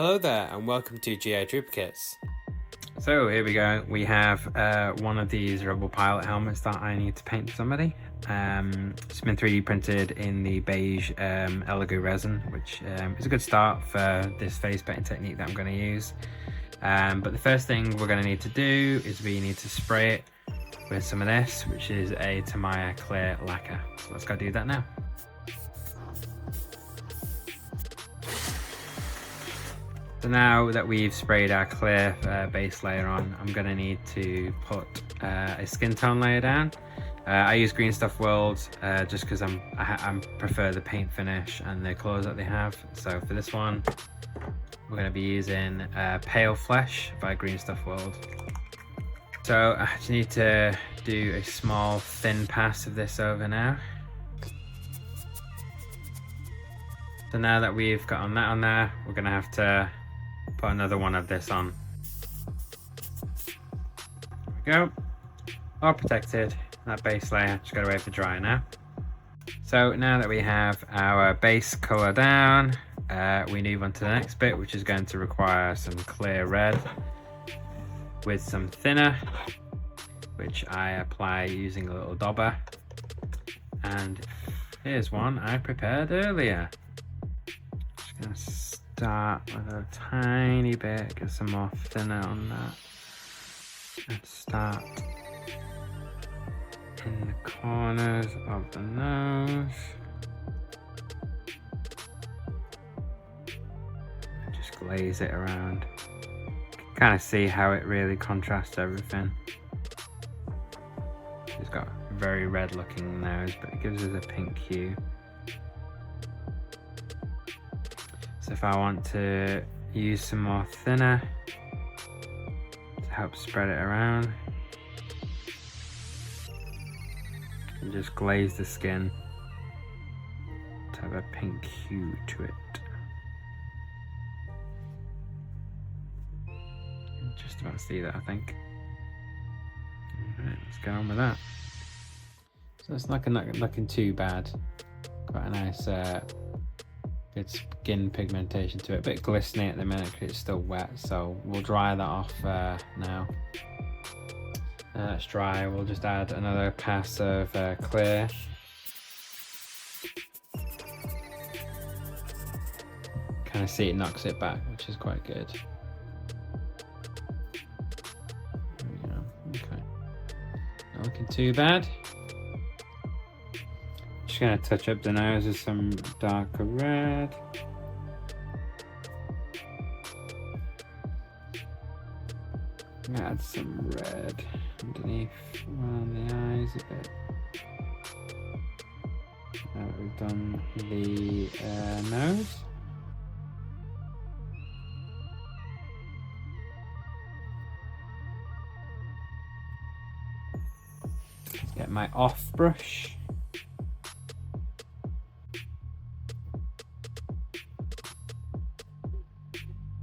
Hello there and welcome to GI Duplicates. So here we go. We have one of these Rebel pilot helmets that I need to paint for somebody. It's been 3D printed in the beige Elegoo resin, which is a good start for this face painting technique that I'm going to use. But the first thing we're going to need to do is we need to spray it with some of this, which is a Tamiya clear lacquer. So let's go do that now. So now that we've sprayed our clear base layer on, I'm going to need to put a skin tone layer down. I use Green Stuff World just because I prefer the paint finish and the colours that they have. So for this one, we're going to be using Pale Flesh by Green Stuff World. So I just need to do a small thin pass of this over now. So now that we've got that on there, we're going to have to put another one of this on. There we go. All protected. That base layer, just gotta wait for dry now. So now that we have our base color down, we move on to the next bit, which is going to require some clear red with some thinner, which I apply using a little dauber. And here's one I prepared earlier. Just gonna start with a tiny bit, get some more thinner on that, and start in the corners of the nose. And just glaze it around. Kind of see how it really contrasts everything. It's got a very red looking nose, but it gives us a pink hue. So if I want to use some more thinner to help spread it around, and just glaze the skin to have a pink hue to it. Just about see that, I think. Alright, let's get on with that. So it's not looking too bad. Quite a nice good skin pigmentation to it. A bit glistening at the minute because it's still wet, so we'll dry that off now. That's dry. We'll just add another pass of clear. Kind of see it knocks it back, which is quite good. There we go. Okay. Not looking too bad. Just gonna touch up the nose with some darker red. Add some red underneath around the eyes a bit. Now that we've done the nose. Let's get my off brush.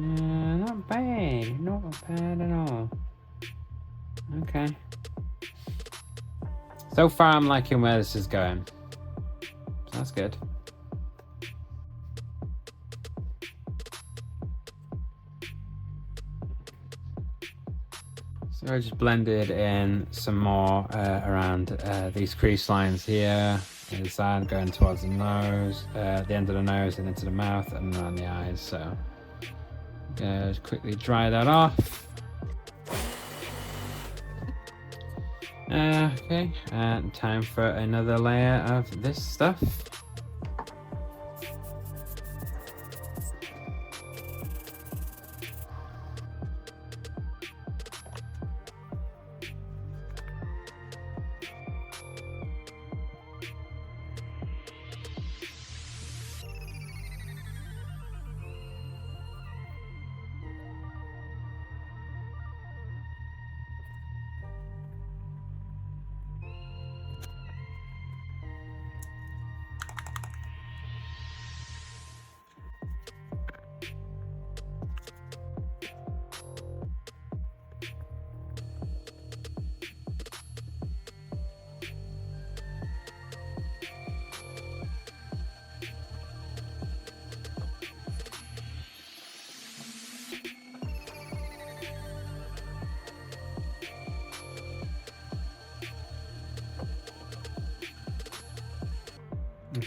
Not bad, not bad at all. Okay. So far I'm liking where this is going. So that's good. So I just blended in some more around these crease lines here, inside going towards the nose, the end of the nose and into the mouth and around the eyes. So just quickly dry that off. Okay, and time for another layer of this stuff.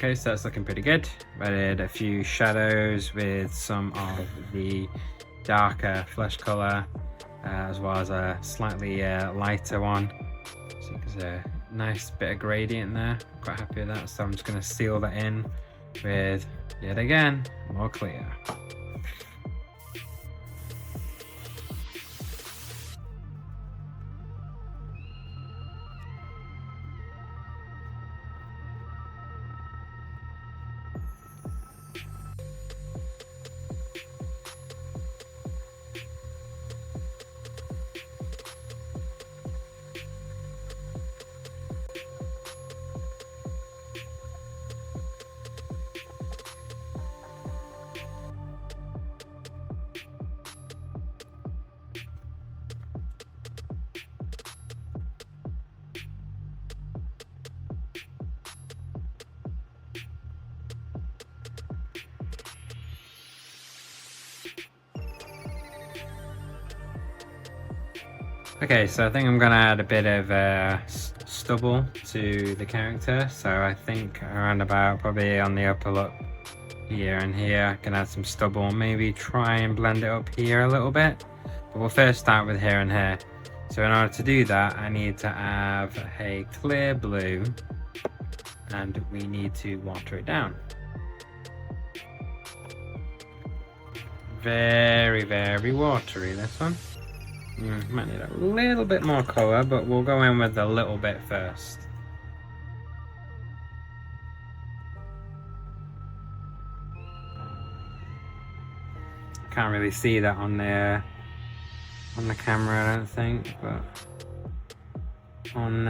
Okay, so that's looking pretty good. Added a few shadows with some of the darker flesh color, as well as a slightly lighter one. So there's a nice bit of gradient there. Quite happy with that. So I'm just going to seal that in with, yet again, more clear. Okay, so I think I'm gonna add a bit of stubble to the character. So I think around about probably on the upper lip here and here, I can add some stubble. Maybe try and blend it up here a little bit. But we'll first start with here and here. So in order to do that, I need to have a clear blue, and we need to water it down. Very, very watery, this one. Might need a little bit more colour, but we'll go in with a little bit first. Can't really see that on the camera, I don't think, but on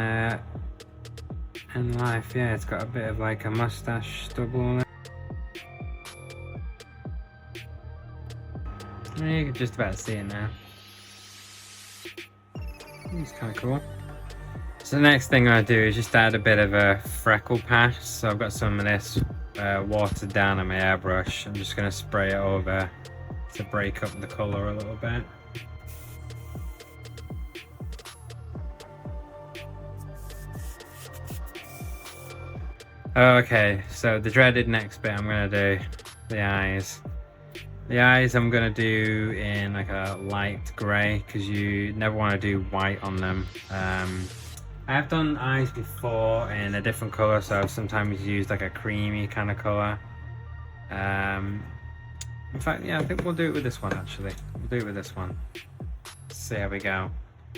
in life, yeah, it's got a bit of like a mustache stubble there. Yeah, you can just about see it now. It's kind of cool. So the next thing I do is just add a bit of a freckle patch. So I've got some of this watered down on my airbrush. I'm just going to spray it over to break up the colour a little bit. Okay, so the dreaded next bit I'm going to do, the eyes. The eyes I'm going to do in like a light grey, because you never want to do white on them. I've done eyes before in a different colour, so I've sometimes used like a creamy kind of colour. In fact, yeah, I think we'll do it with this one actually. We'll do it with this one. Let's see how we go.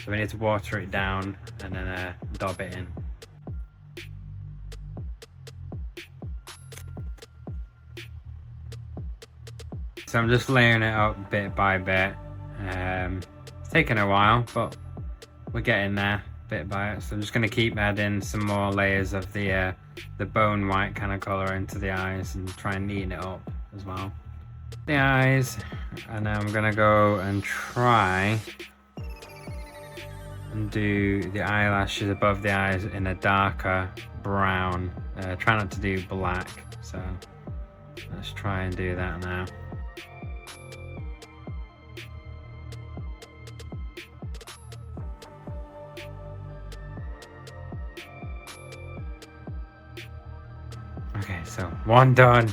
So we need to water it down and then dab it in. So I'm just layering it up bit by bit. It's taken a while, but we're getting there bit by bit. So I'm just going to keep adding some more layers of the bone white kind of colour into the eyes and try and neaten it up as well. The eyes, and now I'm going to go and try and do the eyelashes above the eyes in a darker brown. Try not to do black, so let's try and do that now. Okay, so one done,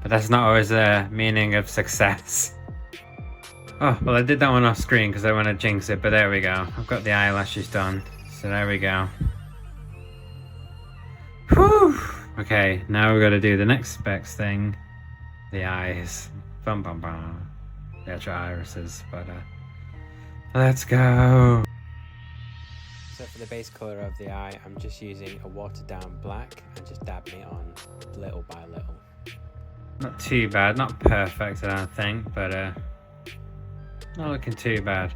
but that's not always the meaning of success. Oh, well, I did that one off screen because I want to jinx it, but there we go. I've got the eyelashes done, so there we go. Whew! Okay, now we've got to do the next specs thing. The eyes. Bum bum bum. The actual irises, but let's go. So for the base colour of the eye, I'm just using a watered down black and just dabbing it on little by little. Not too bad, not perfect I don't think, but not looking too bad.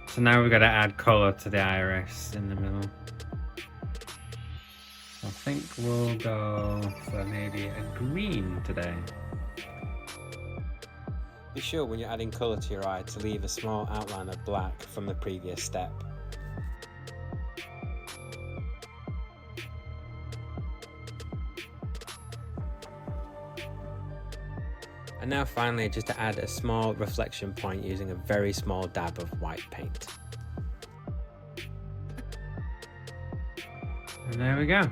So now we've got to add colour to the iris in the middle. So I think we'll go for maybe a green today. Be sure when you're adding colour to your eye to leave a small outline of black from the previous step. And now finally, just to add a small reflection point using a very small dab of white paint. And there we go.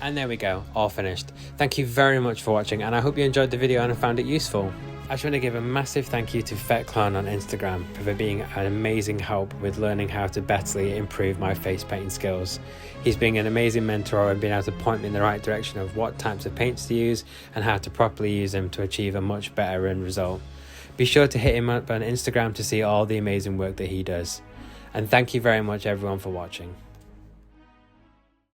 And there we go, all finished. Thank you very much for watching, and I hope you enjoyed the video and found it useful. I just want to give a massive thank you to Fett Clone on Instagram for being an amazing help with learning how to betterly improve my face painting skills. He's been an amazing mentor and been able to point me in the right direction of what types of paints to use and how to properly use them to achieve a much better end result. Be sure to hit him up on Instagram to see all the amazing work that he does. And thank you very much everyone for watching.